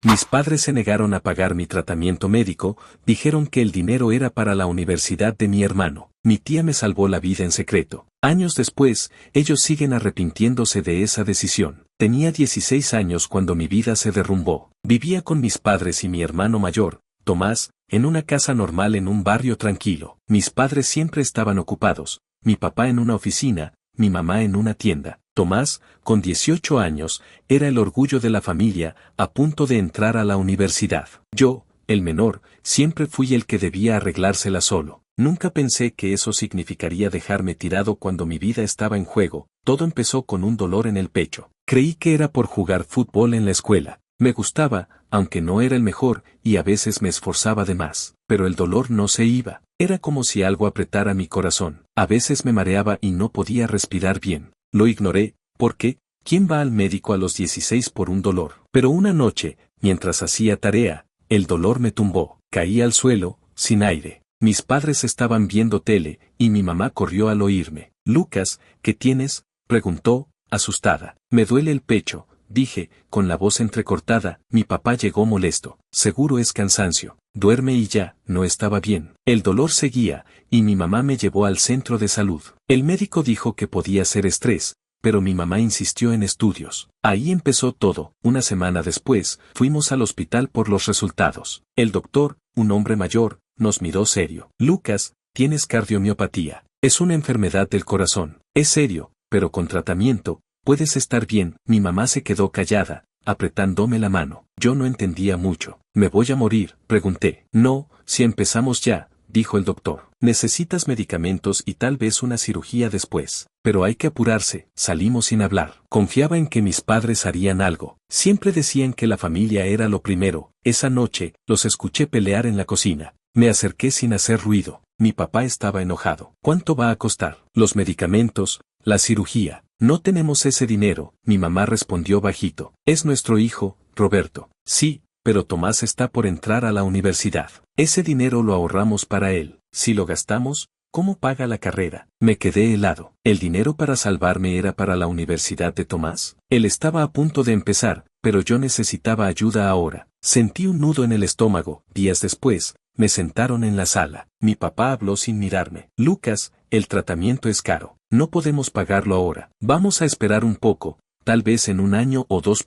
Mis padres se negaron a pagar mi tratamiento médico, dijeron que el dinero era para la universidad de mi hermano. Mi tía me salvó la vida en secreto. Años después, ellos siguen arrepintiéndose de esa decisión. Tenía 16 años cuando mi vida se derrumbó. Vivía con mis padres y mi hermano mayor, Tomás, en una casa normal en un barrio tranquilo. Mis padres siempre estaban ocupados, mi papá en una oficina, mi mamá en una tienda. Tomás, con 18 años, era el orgullo de la familia, a punto de entrar a la universidad. Yo, el menor, siempre fui el que debía arreglársela solo. Nunca pensé que eso significaría dejarme tirado cuando mi vida estaba en juego. Todo empezó con un dolor en el pecho. Creí que era por jugar fútbol en la escuela. Me gustaba, aunque no era el mejor, y a veces me esforzaba de más. Pero el dolor no se iba. Era como si algo apretara mi corazón. A veces me mareaba y no podía respirar bien. Lo ignoré, porque, ¿quién va al médico a los 16 por un dolor? Pero una noche, mientras hacía tarea, el dolor me tumbó. Caí al suelo, sin aire. Mis padres estaban viendo tele, y mi mamá corrió al oírme. Lucas, ¿qué tienes?, preguntó, asustada. Me duele el pecho, dije, con la voz entrecortada. Mi papá llegó molesto. Seguro es cansancio. Duerme y ya. No estaba bien. El dolor seguía, y mi mamá me llevó al centro de salud. El médico dijo que podía ser estrés, pero mi mamá insistió en estudios. Ahí empezó todo. Una semana después, fuimos al hospital por los resultados. El doctor, un hombre mayor, nos miró serio. Lucas, tienes cardiomiopatía. Es una enfermedad del corazón. Es serio, pero con tratamiento, puedes estar bien. Mi mamá se quedó callada, apretándome la mano. Yo no entendía mucho. ¿Me voy a morir?, pregunté. No, si empezamos ya, dijo el doctor. Necesitas medicamentos y tal vez una cirugía después. Pero hay que apurarse. Salimos sin hablar. Confiaba en que mis padres harían algo. Siempre decían que la familia era lo primero. Esa noche, los escuché pelear en la cocina. Me acerqué sin hacer ruido. Mi papá estaba enojado. ¿Cuánto va a costar? Los medicamentos, la cirugía. No tenemos ese dinero, mi mamá respondió bajito. Es nuestro hijo, Roberto. Sí, pero Tomás está por entrar a la universidad. Ese dinero lo ahorramos para él. Si lo gastamos, ¿cómo paga la carrera? Me quedé helado. ¿El dinero para salvarme era para la universidad de Tomás? Él estaba a punto de empezar, pero yo necesitaba ayuda ahora. Sentí un nudo en el estómago. Días después, me sentaron en la sala. Mi papá habló sin mirarme. Lucas, el tratamiento es caro. No podemos pagarlo ahora. Vamos a esperar un poco, tal vez en un año o dos.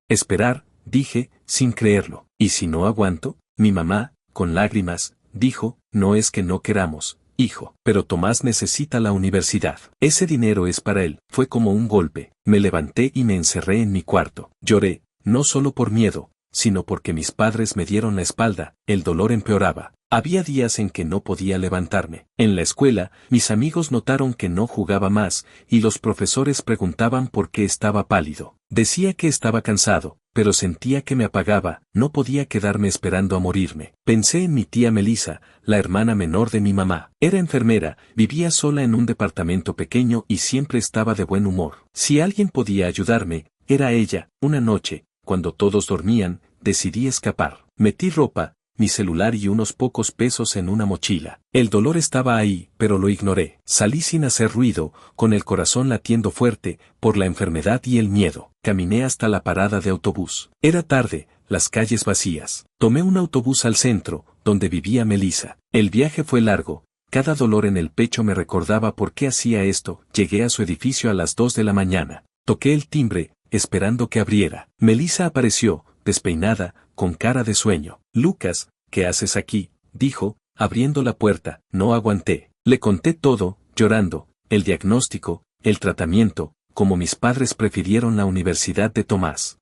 Esperar, dije, sin creerlo. ¿Y si no aguanto? Mi mamá, con lágrimas, dijo, no es que no queramos, hijo, pero Tomás necesita la universidad. Ese dinero es para él. Fue como un golpe. Me levanté y me encerré en mi cuarto. Lloré, no solo por miedo, sino porque mis padres me dieron la espalda. El dolor empeoraba. Había días en que no podía levantarme. En la escuela, mis amigos notaron que no jugaba más, y los profesores preguntaban por qué estaba pálido. Decía que estaba cansado, pero sentía que me apagaba. No podía quedarme esperando a morirme. Pensé en mi tía Melissa, la hermana menor de mi mamá. Era enfermera, vivía sola en un departamento pequeño y siempre estaba de buen humor. Si alguien podía ayudarme, era ella. Una noche, cuando todos dormían, decidí escapar. Metí ropa, mi celular y unos pocos pesos en una mochila. El dolor estaba ahí, pero lo ignoré. Salí sin hacer ruido, con el corazón latiendo fuerte, por la enfermedad y el miedo. Caminé hasta la parada de autobús. Era tarde, las calles vacías. Tomé un autobús al centro, donde vivía Melissa. El viaje fue largo. Cada dolor en el pecho me recordaba por qué hacía esto. Llegué a su edificio a las 2 de la mañana. Toqué el timbre, esperando que abriera. Melissa apareció, despeinada, con cara de sueño. Lucas, ¿qué haces aquí?, dijo, abriendo la puerta. No aguanté. Le conté todo, llorando, el diagnóstico, el tratamiento, como mis padres prefirieron la universidad de Tomás.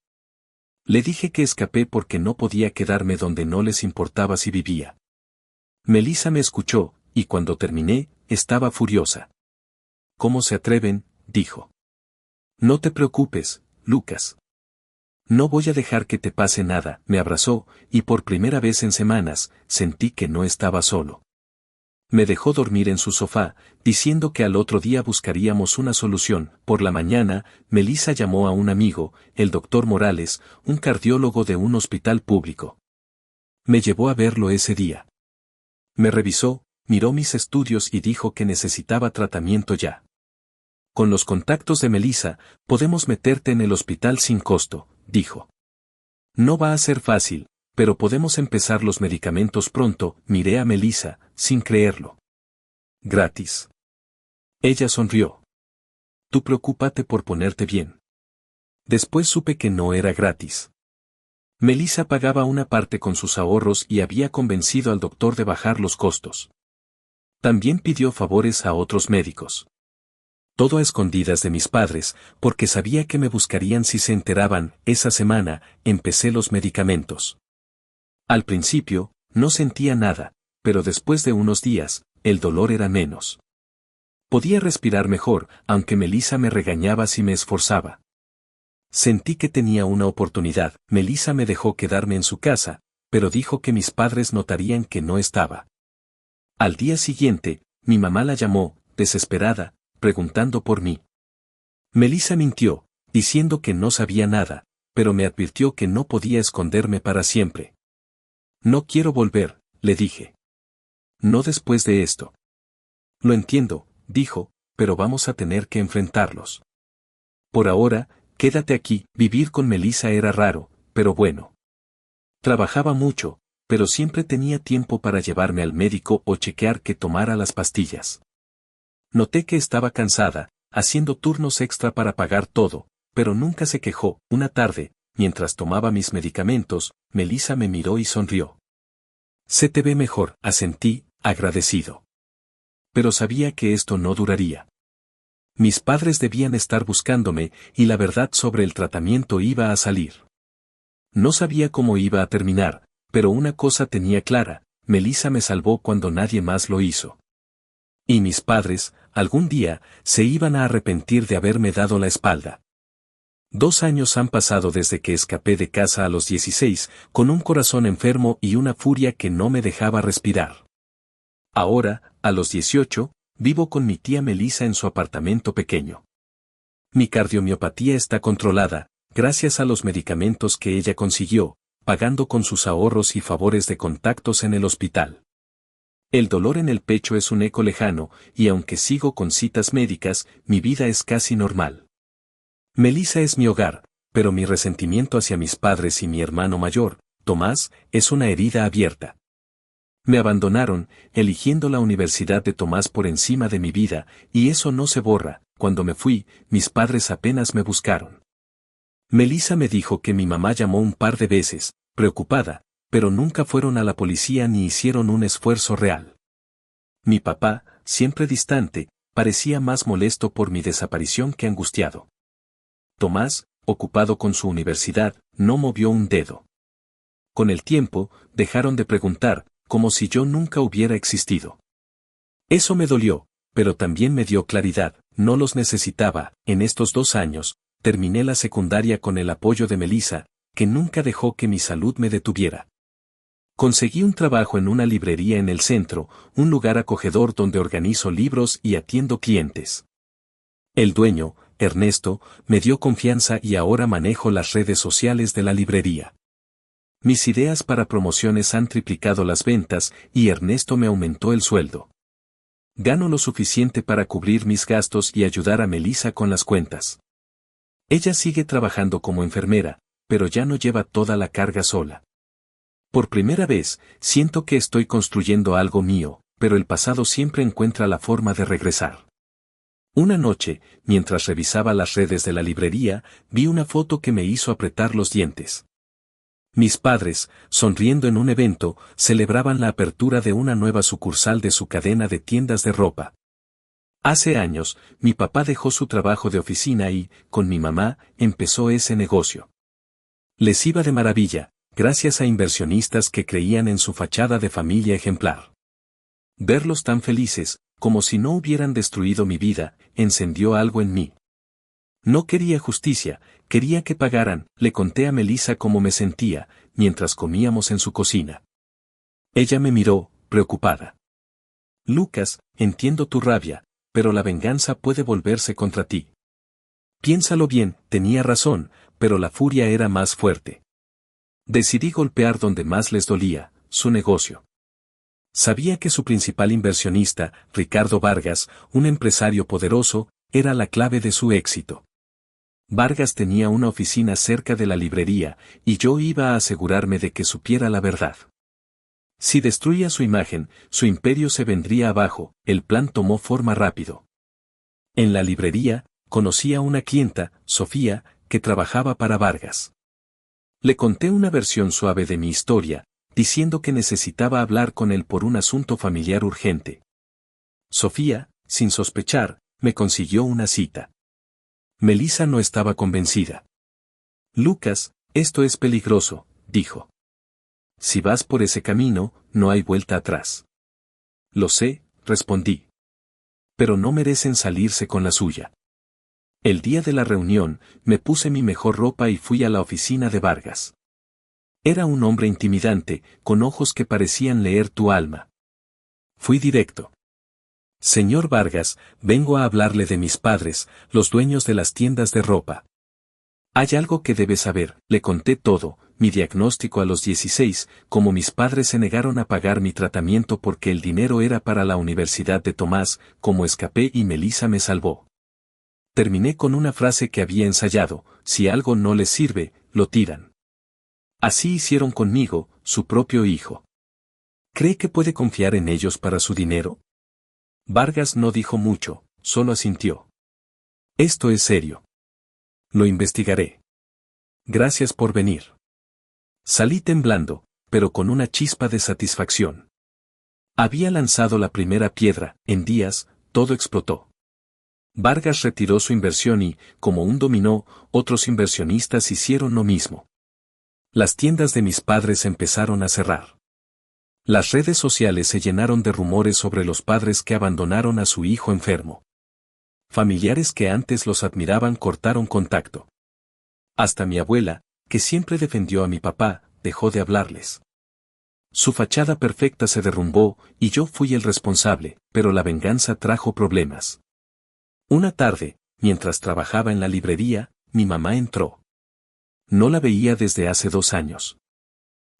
Le dije que escapé porque no podía quedarme donde no les importaba si vivía. Melissa me escuchó, y cuando terminé, estaba furiosa. ¿Cómo se atreven?, dijo. No te preocupes, Lucas. No voy a dejar que te pase nada. Me abrazó, y por primera vez en semanas, sentí que no estaba solo. Me dejó dormir en su sofá, diciendo que al otro día buscaríamos una solución. Por la mañana, Melissa llamó a un amigo, el doctor Morales, un cardiólogo de un hospital público. Me llevó a verlo ese día. Me revisó, miró mis estudios y dijo que necesitaba tratamiento ya. Con los contactos de Melissa, podemos meterte en el hospital sin costo, dijo. No va a ser fácil, pero podemos empezar los medicamentos pronto, miré a Melissa, sin creerlo. ¿Gratis? Ella sonrió. Tú preocúpate por ponerte bien. Después supe que no era gratis. Melissa pagaba una parte con sus ahorros y había convencido al doctor de bajar los costos. También pidió favores a otros médicos. Todo a escondidas de mis padres, porque sabía que me buscarían si se enteraban. Esa semana, empecé los medicamentos. Al principio, no sentía nada, pero después de unos días, el dolor era menos. Podía respirar mejor, aunque Melissa me regañaba si me esforzaba. Sentí que tenía una oportunidad. Melissa me dejó quedarme en su casa, pero dijo que mis padres notarían que no estaba. Al día siguiente, mi mamá la llamó, desesperada, preguntando por mí. Melissa mintió, diciendo que no sabía nada, pero me advirtió que no podía esconderme para siempre. No quiero volver, le dije. No después de esto. Lo entiendo, dijo, pero vamos a tener que enfrentarlos. Por ahora, quédate aquí. Vivir con Melissa era raro, pero bueno. Trabajaba mucho, pero siempre tenía tiempo para llevarme al médico o chequear que tomara las pastillas. Noté que estaba cansada, haciendo turnos extra para pagar todo, pero nunca se quejó. Una tarde, mientras tomaba mis medicamentos, Melissa me miró y sonrió. Se te ve mejor, asentí, agradecido. Pero sabía que esto no duraría. Mis padres debían estar buscándome, y la verdad sobre el tratamiento iba a salir. No sabía cómo iba a terminar, pero una cosa tenía clara: Melissa me salvó cuando nadie más lo hizo. Y mis padres, algún día, se iban a arrepentir de haberme dado la espalda. 2 años han pasado desde que escapé de casa a los 16, con un corazón enfermo y una furia que no me dejaba respirar. Ahora, a los 18, vivo con mi tía Melissa en su apartamento pequeño. Mi cardiomiopatía está controlada, gracias a los medicamentos que ella consiguió, pagando con sus ahorros y favores de contactos en el hospital. El dolor en el pecho es un eco lejano, y aunque sigo con citas médicas, mi vida es casi normal. Melissa es mi hogar, pero mi resentimiento hacia mis padres y mi hermano mayor, Tomás, es una herida abierta. Me abandonaron, eligiendo la Universidad de Tomás por encima de mi vida, y eso no se borra. Cuando me fui, mis padres apenas me buscaron. Melissa me dijo que mi mamá llamó un par de veces, preocupada, pero nunca fueron a la policía ni hicieron un esfuerzo real. Mi papá, siempre distante, parecía más molesto por mi desaparición que angustiado. Tomás, ocupado con su universidad, no movió un dedo. Con el tiempo, dejaron de preguntar, como si yo nunca hubiera existido. Eso me dolió, pero también me dio claridad. No los necesitaba. En estos 2 años, terminé la secundaria con el apoyo de Melissa, que nunca dejó que mi salud me detuviera. Conseguí un trabajo en una librería en el centro, un lugar acogedor donde organizo libros y atiendo clientes. El dueño, Ernesto, me dio confianza y ahora manejo las redes sociales de la librería. Mis ideas para promociones han triplicado las ventas y Ernesto me aumentó el sueldo. Gano lo suficiente para cubrir mis gastos y ayudar a Melissa con las cuentas. Ella sigue trabajando como enfermera, pero ya no lleva toda la carga sola. Por primera vez, siento que estoy construyendo algo mío, pero el pasado siempre encuentra la forma de regresar. Una noche, mientras revisaba las redes de la librería, vi una foto que me hizo apretar los dientes. Mis padres, sonriendo en un evento, celebraban la apertura de una nueva sucursal de su cadena de tiendas de ropa. Hace años, mi papá dejó su trabajo de oficina y, con mi mamá, empezó ese negocio. Les iba de maravilla, gracias a inversionistas que creían en su fachada de familia ejemplar. Verlos tan felices, como si no hubieran destruido mi vida, encendió algo en mí. No quería justicia, quería que pagaran. Le conté a Melissa cómo me sentía, mientras comíamos en su cocina. Ella me miró, preocupada. Lucas, entiendo tu rabia, pero la venganza puede volverse contra ti. Piénsalo bien, tenía razón, pero la furia era más fuerte. Decidí golpear donde más les dolía, su negocio. Sabía que su principal inversionista, Ricardo Vargas, un empresario poderoso, era la clave de su éxito. Vargas tenía una oficina cerca de la librería, y yo iba a asegurarme de que supiera la verdad. Si destruía su imagen, su imperio se vendría abajo. El plan tomó forma rápido. En la librería, conocí a una clienta, Sofía, que trabajaba para Vargas. Le conté una versión suave de mi historia, diciendo que necesitaba hablar con él por un asunto familiar urgente. Sofía, sin sospechar, me consiguió una cita. Melissa no estaba convencida. Lucas, esto es peligroso, dijo. Si vas por ese camino, no hay vuelta atrás. Lo sé, respondí. Pero no merecen salirse con la suya. El día de la reunión, me puse mi mejor ropa y fui a la oficina de Vargas. Era un hombre intimidante, con ojos que parecían leer tu alma. Fui directo. Señor Vargas, vengo a hablarle de mis padres, los dueños de las tiendas de ropa. Hay algo que debe saber, le conté todo, mi diagnóstico a los 16, como mis padres se negaron a pagar mi tratamiento porque el dinero era para la Universidad de Tomás, como escapé y Melissa me salvó. Terminé con una frase que había ensayado, si algo no les sirve, lo tiran. Así hicieron conmigo, su propio hijo. ¿Cree que puede confiar en ellos para su dinero? Vargas no dijo mucho, solo asintió. Esto es serio. Lo investigaré. Gracias por venir. Salí temblando, pero con una chispa de satisfacción. Había lanzado la primera piedra, en días, todo explotó. Vargas retiró su inversión y, como un dominó, otros inversionistas hicieron lo mismo. Las tiendas de mis padres empezaron a cerrar. Las redes sociales se llenaron de rumores sobre los padres que abandonaron a su hijo enfermo. Familiares que antes los admiraban cortaron contacto. Hasta mi abuela, que siempre defendió a mi papá, dejó de hablarles. Su fachada perfecta se derrumbó, y yo fui el responsable, pero la venganza trajo problemas. Una tarde, mientras trabajaba en la librería, mi mamá entró. No la veía desde hace 2 años.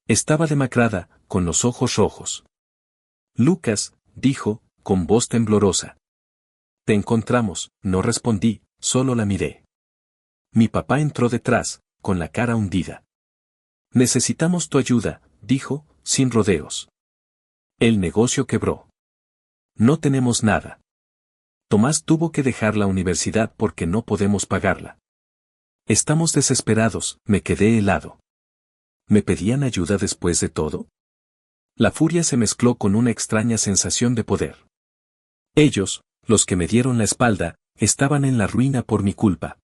Estaba demacrada, con los ojos rojos. Lucas, dijo, con voz temblorosa. Te encontramos, no respondí, solo la miré. Mi papá entró detrás, con la cara hundida. Necesitamos tu ayuda, dijo, sin rodeos. El negocio quebró. No tenemos nada. Tomás tuvo que dejar la universidad porque no podemos pagarla. Estamos desesperados, me quedé helado. ¿Me pedían ayuda después de todo? La furia se mezcló con una extraña sensación de poder. Ellos, los que me dieron la espalda, estaban en la ruina por mi culpa.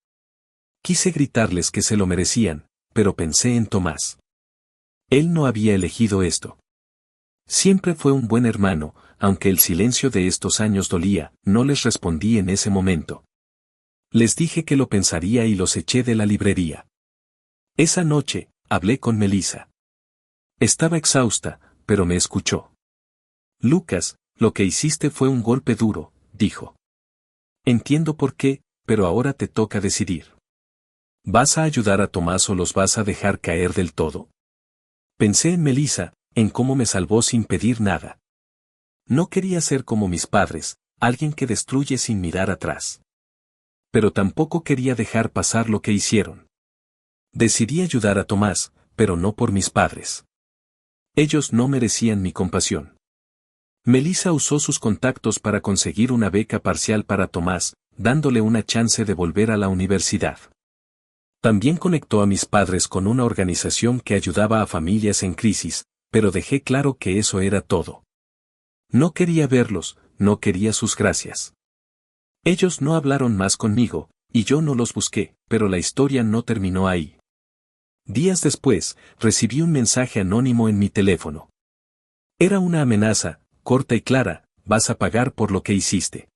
Quise gritarles que se lo merecían, pero pensé en Tomás. Él no había elegido esto. Siempre fue un buen hermano, aunque el silencio de estos años dolía, no les respondí en ese momento. Les dije que lo pensaría y los eché de la librería. Esa noche, hablé con Melissa. Estaba exhausta, pero me escuchó. Lucas, lo que hiciste fue un golpe duro, dijo. Entiendo por qué, pero ahora te toca decidir. ¿Vas a ayudar a Tomás o los vas a dejar caer del todo? Pensé en Melissa, en cómo me salvó sin pedir nada. No quería ser como mis padres, alguien que destruye sin mirar atrás. Pero tampoco quería dejar pasar lo que hicieron. Decidí ayudar a Tomás, pero no por mis padres. Ellos no merecían mi compasión. Melissa usó sus contactos para conseguir una beca parcial para Tomás, dándole una chance de volver a la universidad. También conectó a mis padres con una organización que ayudaba a familias en crisis, pero dejé claro que eso era todo. No quería verlos, no quería sus gracias. Ellos no hablaron más conmigo, y yo no los busqué, pero la historia no terminó ahí. Días después, recibí un mensaje anónimo en mi teléfono. Era una amenaza, corta y clara, vas a pagar por lo que hiciste.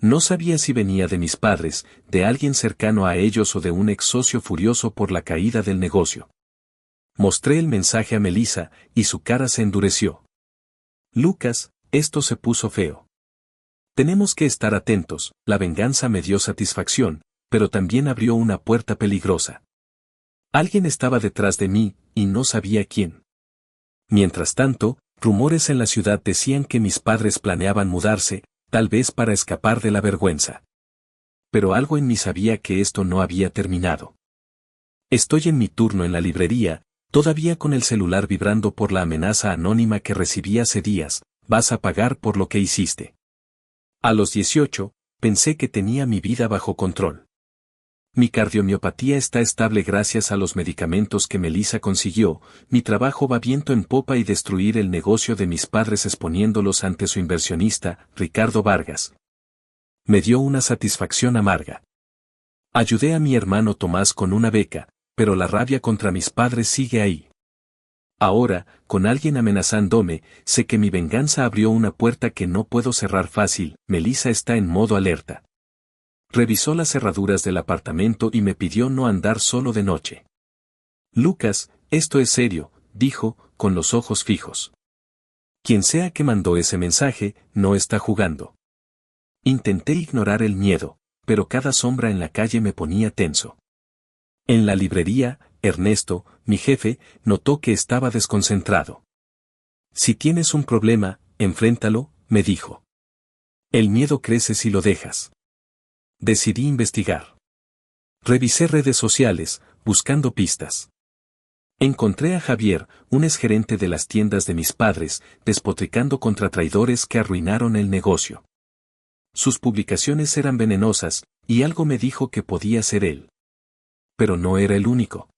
No sabía si venía de mis padres, de alguien cercano a ellos o de un ex socio furioso por la caída del negocio. Mostré el mensaje a Melissa, y su cara se endureció. Lucas, esto se puso feo. Tenemos que estar atentos, la venganza me dio satisfacción, pero también abrió una puerta peligrosa. Alguien estaba detrás de mí, y no sabía quién. Mientras tanto, rumores en la ciudad decían que mis padres planeaban mudarse, tal vez para escapar de la vergüenza. Pero algo en mí sabía que esto no había terminado. Estoy en mi turno en la librería, todavía con el celular vibrando por la amenaza anónima que recibí hace días: vas a pagar por lo que hiciste. A los 18, pensé que tenía mi vida bajo control. Mi cardiomiopatía está estable gracias a los medicamentos que Melissa consiguió, mi trabajo va viento en popa y destruir el negocio de mis padres exponiéndolos ante su inversionista, Ricardo Vargas. Me dio una satisfacción amarga. Ayudé a mi hermano Tomás con una beca, pero la rabia contra mis padres sigue ahí. Ahora, con alguien amenazándome, sé que mi venganza abrió una puerta que no puedo cerrar fácil. Melissa está en modo alerta. Revisó las cerraduras del apartamento y me pidió no andar solo de noche. Lucas, esto es serio, dijo, con los ojos fijos. Quien sea que mandó ese mensaje, no está jugando. Intenté ignorar el miedo, pero cada sombra en la calle me ponía tenso. En la librería, Ernesto, mi jefe, notó que estaba desconcentrado. Si tienes un problema, enfréntalo, me dijo. El miedo crece si lo dejas. Decidí investigar. Revisé redes sociales, buscando pistas. Encontré a Javier, un exgerente de las tiendas de mis padres, despotricando contra traidores que arruinaron el negocio. Sus publicaciones eran venenosas, y algo me dijo que podía ser él. Pero no era el único.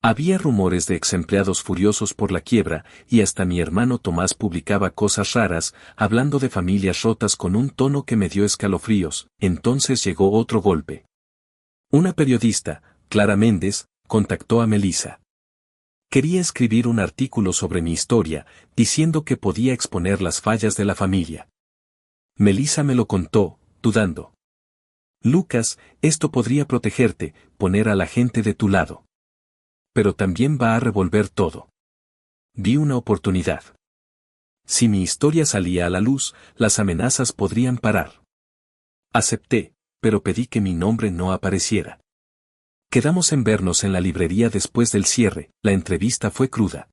Había rumores de exempleados furiosos por la quiebra, y hasta mi hermano Tomás publicaba cosas raras, hablando de familias rotas con un tono que me dio escalofríos. Entonces llegó otro golpe. Una periodista, Clara Méndez, contactó a Melissa. Quería escribir un artículo sobre mi historia, diciendo que podía exponer las fallas de la familia. Melissa me lo contó, dudando. Lucas, esto podría protegerte, poner a la gente de tu lado. Pero también va a revolver todo. Vi una oportunidad. Si mi historia salía a la luz, las amenazas podrían parar. Acepté, pero pedí que mi nombre no apareciera. Quedamos en vernos en la librería después del cierre. La entrevista fue cruda.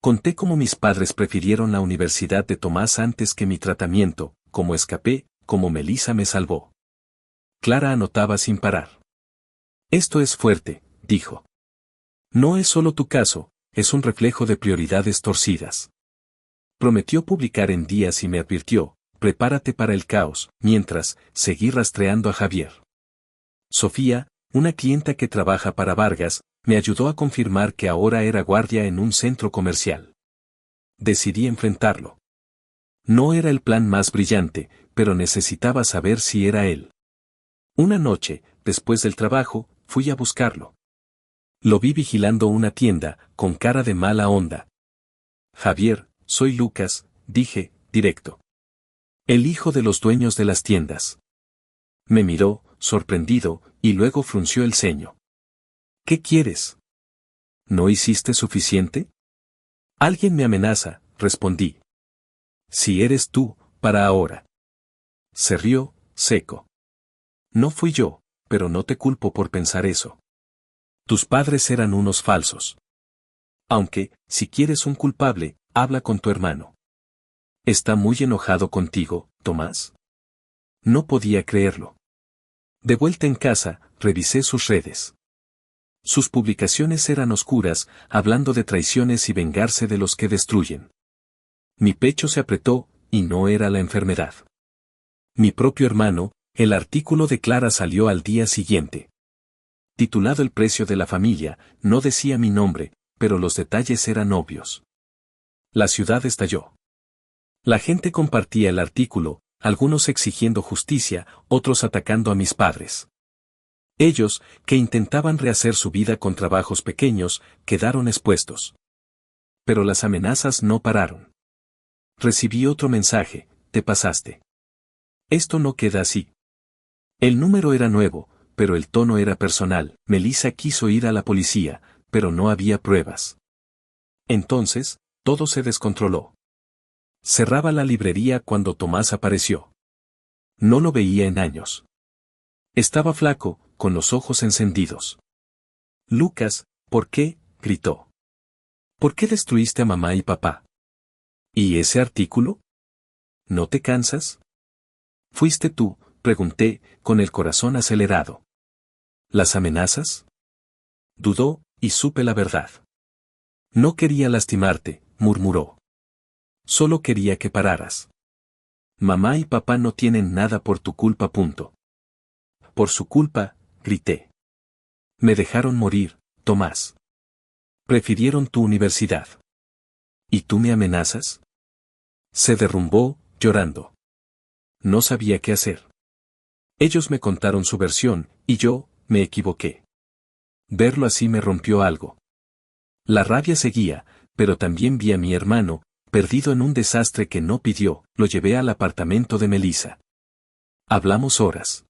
Conté cómo mis padres prefirieron la universidad de Tomás antes que mi tratamiento, cómo escapé, cómo Melissa me salvó. Clara anotaba sin parar. Esto es fuerte, dijo. No es solo tu caso, es un reflejo de prioridades torcidas. Prometió publicar en días y me advirtió: prepárate para el caos. Mientras, seguí rastreando a Javier. Sofía, una clienta que trabaja para Vargas, me ayudó a confirmar que ahora era guardia en un centro comercial. Decidí enfrentarlo. No era el plan más brillante, pero necesitaba saber si era él. Una noche, después del trabajo, fui a buscarlo. Lo vi vigilando una tienda, con cara de mala onda. Javier, soy Lucas, dije, directo. El hijo de los dueños de las tiendas. Me miró, sorprendido, y luego frunció el ceño. ¿Qué quieres? ¿No hiciste suficiente? Alguien me amenaza, respondí. Si eres tú, para ahora. Se rió, seco. No fui yo, pero no te culpo por pensar eso. Tus padres eran unos falsos. Aunque, si quieres un culpable, habla con tu hermano. ¿Está muy enojado contigo, Tomás? No podía creerlo. De vuelta en casa, revisé sus redes. Sus publicaciones eran oscuras, hablando de traiciones y vengarse de los que destruyen. Mi pecho se apretó, y no era la enfermedad. Mi propio hermano. El artículo de Clara salió al día siguiente. Titulado El precio de la familia, no decía mi nombre, pero los detalles eran obvios. La ciudad estalló. La gente compartía el artículo, algunos exigiendo justicia, otros atacando a mis padres. Ellos, que intentaban rehacer su vida con trabajos pequeños, quedaron expuestos. Pero las amenazas no pararon. Recibí otro mensaje: te pasaste. Esto no queda así. El número era nuevo, pero el tono era personal. Melissa quiso ir a la policía, pero no había pruebas. Entonces, todo se descontroló. Cerraba la librería cuando Tomás apareció. No lo veía en años. Estaba flaco, con los ojos encendidos. Lucas, ¿por qué? Gritó. ¿Por qué destruiste a mamá y papá? ¿Y ese artículo? ¿No te cansas? Fuiste tú, Pregunté, con el corazón acelerado. ¿Las amenazas? Dudó, y supe la verdad. No quería lastimarte, murmuró. Solo quería que pararas. Mamá y papá no tienen nada por tu culpa. Por su culpa, grité. Me dejaron morir, Tomás. Prefirieron tu universidad. ¿Y tú me amenazas? Se derrumbó, llorando. No sabía qué hacer. Ellos me contaron su versión, y yo, me equivoqué. Verlo así me rompió algo. La rabia seguía, pero también vi a mi hermano, perdido en un desastre que no pidió. Lo llevé al apartamento de Melissa. Hablamos horas.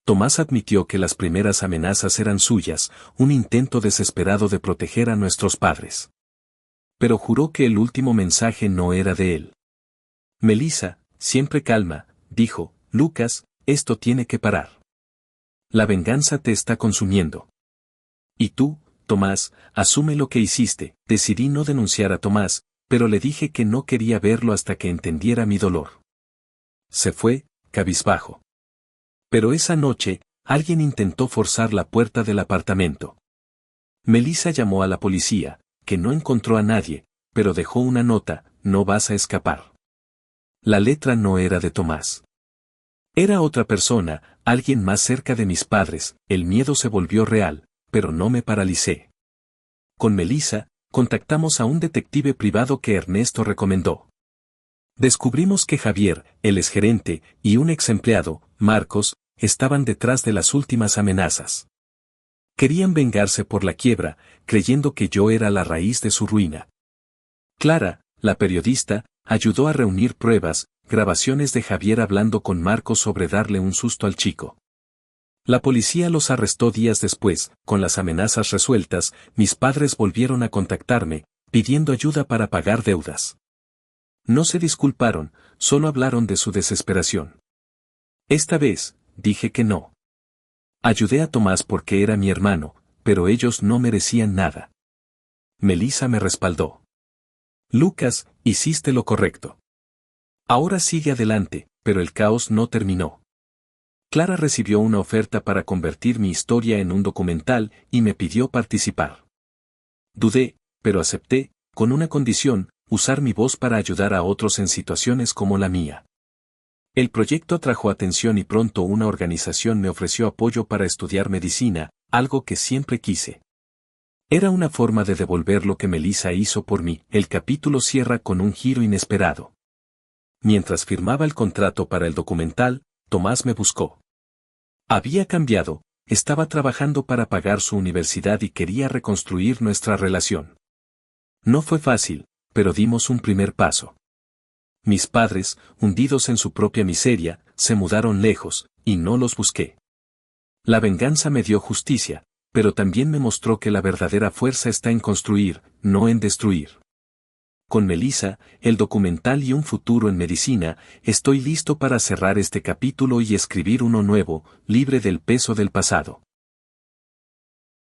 Tomás admitió que las primeras amenazas eran suyas, un intento desesperado de proteger a nuestros padres. Pero juró que el último mensaje no era de él. Melissa, siempre calma, dijo, Lucas, esto tiene que parar. La venganza te está consumiendo. Y tú, Tomás, asume lo que hiciste. Decidí no denunciar a Tomás, pero le dije que no quería verlo hasta que entendiera mi dolor. Se fue, cabizbajo. Pero esa noche, alguien intentó forzar la puerta del apartamento. Melissa llamó a la policía, que no encontró a nadie, pero dejó una nota, no vas a escapar. La letra no era de Tomás. Era otra persona, alguien más cerca de mis padres. El miedo se volvió real, pero no me paralicé. Con Melissa, contactamos a un detective privado que Ernesto recomendó. Descubrimos que Javier, el exgerente, y un ex empleado, Marcos, estaban detrás de las últimas amenazas. Querían vengarse por la quiebra, creyendo que yo era la raíz de su ruina. Clara, la periodista, ayudó a reunir pruebas, grabaciones de Javier hablando con Marcos sobre darle un susto al chico. La policía los arrestó días después. Con las amenazas resueltas, mis padres volvieron a contactarme, pidiendo ayuda para pagar deudas. No se disculparon, solo hablaron de su desesperación. Esta vez, dije que no. Ayudé a Tomás porque era mi hermano, pero ellos no merecían nada. Melissa me respaldó. Lucas, hiciste lo correcto. Ahora sigue adelante, pero el caos no terminó. Clara recibió una oferta para convertir mi historia en un documental y me pidió participar. Dudé, pero acepté, con una condición, usar mi voz para ayudar a otros en situaciones como la mía. El proyecto atrajo atención y pronto una organización me ofreció apoyo para estudiar medicina, algo que siempre quise. Era una forma de devolver lo que Melissa hizo por mí. El capítulo cierra con un giro inesperado. Mientras firmaba el contrato para el documental, Tomás me buscó. Había cambiado, estaba trabajando para pagar su universidad y quería reconstruir nuestra relación. No fue fácil, pero dimos un primer paso. Mis padres, hundidos en su propia miseria, se mudaron lejos, y no los busqué. La venganza me dio justicia, pero también me mostró que la verdadera fuerza está en construir, no en destruir. Con Melissa, el documental y un futuro en medicina, estoy listo para cerrar este capítulo y escribir uno nuevo, libre del peso del pasado.